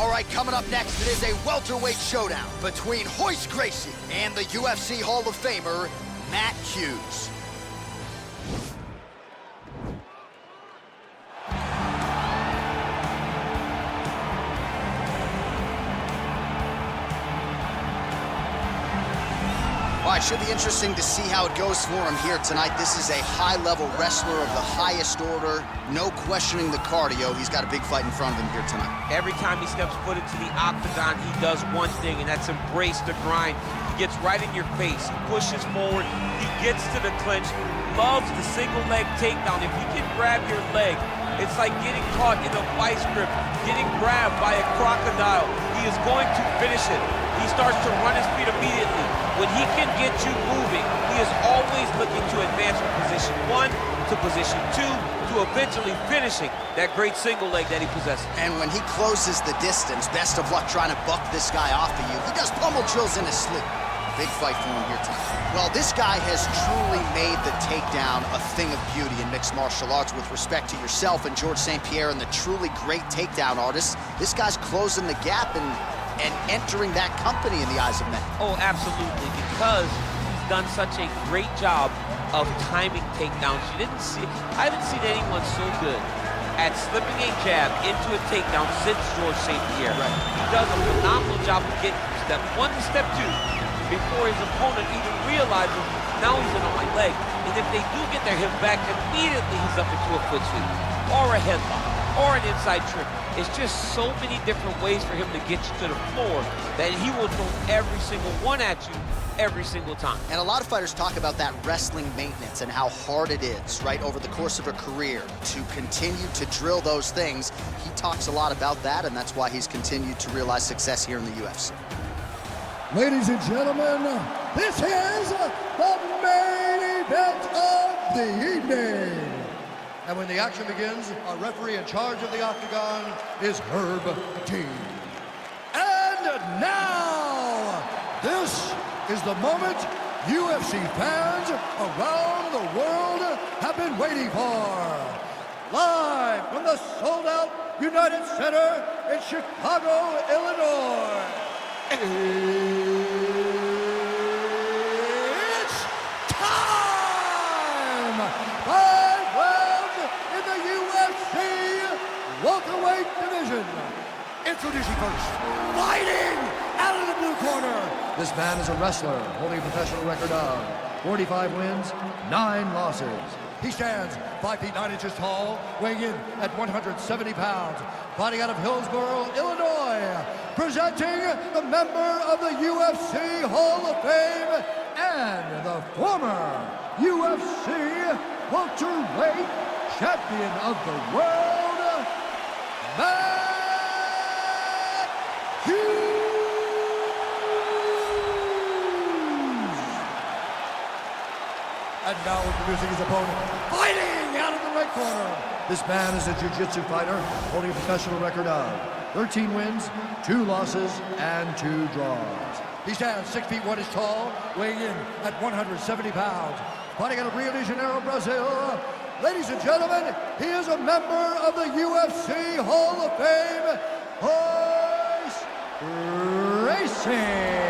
All right, coming up next, it is a welterweight showdown between Royce Gracie and the UFC Hall of Famer, Matt Hughes. All right, should be interesting to see how it goes for him here tonight. This is a high-level wrestler of the highest order. No questioning the cardio. He's got a big fight in front of him here tonight. Every time he steps foot into the octagon, he does one thing, and that's embrace the grind. He gets right in your face. He pushes forward. He gets to the clinch. Loves the single leg takedown. If he can grab your leg, it's like getting caught in a vice grip, getting grabbed by a crocodile. He is going to finish it. He starts to run his feet immediately. When he can get you moving, he is always looking to advance from position 1 to position 2 to eventually finishing that great single leg that he possesses. And when he closes the distance, best of luck trying to buck this guy off of you. He does pummel drills in his sleep. Big fight for him here tonight. Well, this guy has truly made the takedown a thing of beauty in mixed martial arts. With respect to yourself and George St. Pierre and the truly great takedown artists, this guy's closing the gap and entering that company in the eyes of men. Oh, absolutely, because he's done such a great job of timing takedowns. I haven't seen anyone so good at slipping a jab into a takedown since George St. Pierre. Right. He does a phenomenal job of getting from step 1 to step 2 before his opponent even realizes now he's in on my leg. And if they do get their hip back, immediately he's up into a foot sweep or a headlock or an inside trip. It's just so many different ways for him to get you to the floor that he will throw every single one at you every single time. And a lot of fighters talk about that wrestling maintenance and how hard it is, right, over the course of a career to continue to drill those things. He talks a lot about that, and that's why he's continued to realize success here in the UFC. Ladies and gentlemen, this is the main event of the evening. And when the action begins, our referee in charge of the octagon is Herb T. And now, this is the moment UFC fans around the world have been waiting for. Live from the sold-out United Center in Chicago, Illinois. It's time! 5 rounds in the UFC welterweight division. Introducing first, fighting out of the blue corner. This man is a wrestler holding a professional record of 45 wins, 9 losses. He stands 5 feet 9 inches tall, weighing in at 170 pounds. Fighting out of Hillsboro, Illinois, presenting the member of the UFC Hall of Fame and the former UFC welterweight champion of the world, Matt Hughes. And now introducing his opponent, fighting out of the right corner. This man is a jiu-jitsu fighter holding a professional record of 13 wins, 2 losses, and 2 draws. He stands 6 feet 1 inches tall, weighing in at 170 pounds. Fighting out of Rio de Janeiro, Brazil. Ladies and gentlemen, he is a member of the UFC Hall of Fame, Royce Gracie.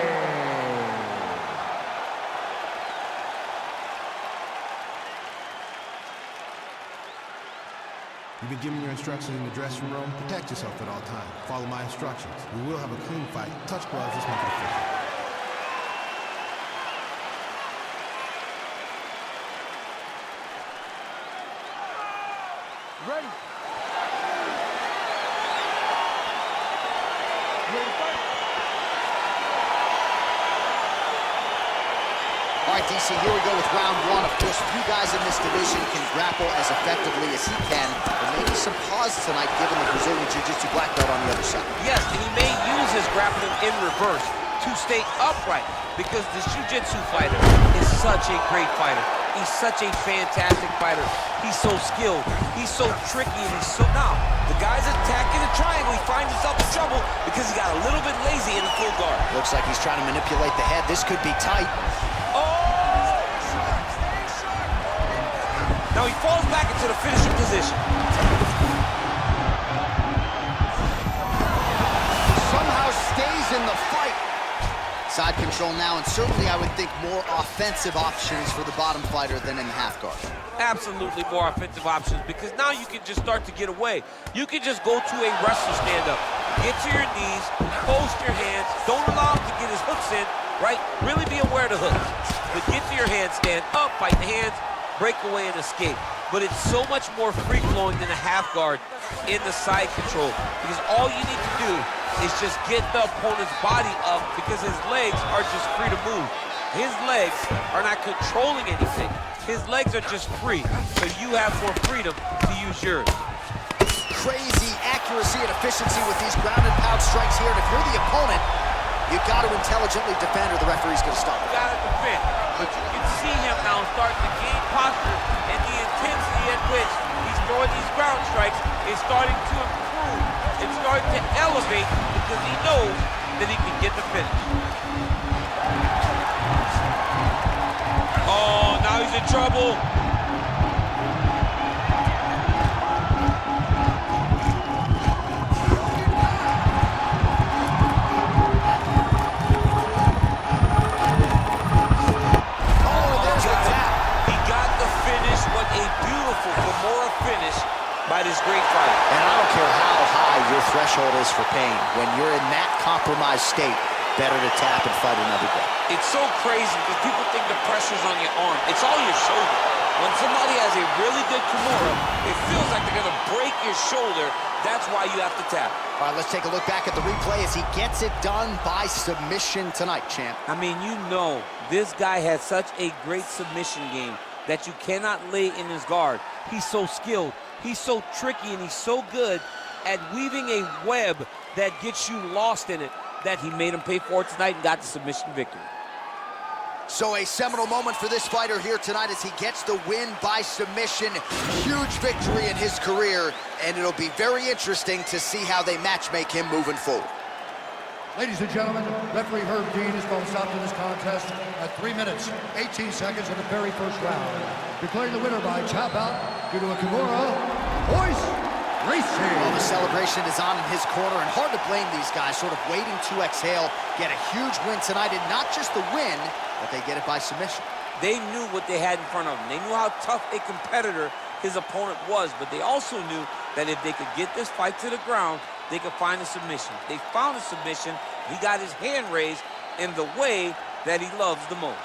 You've been given your instructions in the dressing room. Protect yourself at all times. Follow my instructions. We will have a clean fight. Touch gloves, let's make it official. Ready. All right, DC, here we go with round 1. Of course, few guys in this division can grapple as effectively as he can, but maybe some pause tonight given the Brazilian Jiu-Jitsu black belt on the other side. Yes, and he may use his grappling in reverse to stay upright because this Jiu-Jitsu fighter is such a great fighter. He's such a fantastic fighter. He's so skilled. He's so tricky, and he's so... Now, the guy's attacking the triangle. He finds himself in trouble because he got a little bit lazy in the full guard. Looks like he's trying to manipulate the head. This could be tight. Now he falls back into the finishing position. the fight. Side control now, and certainly I would think more offensive options for the bottom fighter than in the half guard. Absolutely more offensive options, because now you can just start to get away. You can just go to a wrestler stand-up. Get to your knees, post your hands, don't allow him to get his hooks in, right? Really be aware of the hooks. But get to your handstand, up, fight the hands, break away and escape. But it's so much more free-flowing than a half guard in the side control, because all you need to do is just get the opponent's body up, because his legs are just free to move. His legs are not controlling anything. His legs are just free, so you have more freedom to use yours. Crazy accuracy and efficiency with these ground and pound strikes here, and if you're the opponent, you've got to intelligently defend or the referee's going to stop. You got to defend, but you can see him now starting to gain posture, and the intensity at which he's throwing these ground strikes is starting to improve. It's starting to elevate because he knows that he can get the finish. Oh, now he's in trouble. By this great fight. And I don't care how high your threshold is for pain. When you're in that compromised state, better to tap and fight another day. It's so crazy because people think the pressure's on your arm. It's all your shoulder. When somebody has a really good Kimura, it feels like they're going to break your shoulder. That's why you have to tap. All right, let's take a look back at the replay as he gets it done by submission tonight, champ. I mean, you know, this guy has such a great submission game that you cannot lay in his guard. He's so skilled. He's so tricky, and he's so good at weaving a web that gets you lost in it that he made him pay for it tonight and got the submission victory. So a seminal moment for this fighter here tonight as he gets the win by submission. Huge victory in his career, and it'll be very interesting to see how they match-make him moving forward. Ladies and gentlemen, referee Herb Dean has called a stop to this contest at 3 minutes, 18 seconds of the very first round. Declaring the winner by tap out due to a Kimura, Royce, Gracie. Well, the celebration is on in his corner, and hard to blame these guys, sort of waiting to exhale, get a huge win tonight, and not just the win, but they get it by submission. They knew what they had in front of them. They knew how tough a competitor his opponent was, but they also knew that if they could get this fight to the ground, they could find a submission. They found a submission. He got his hand raised in the way that he loves the most.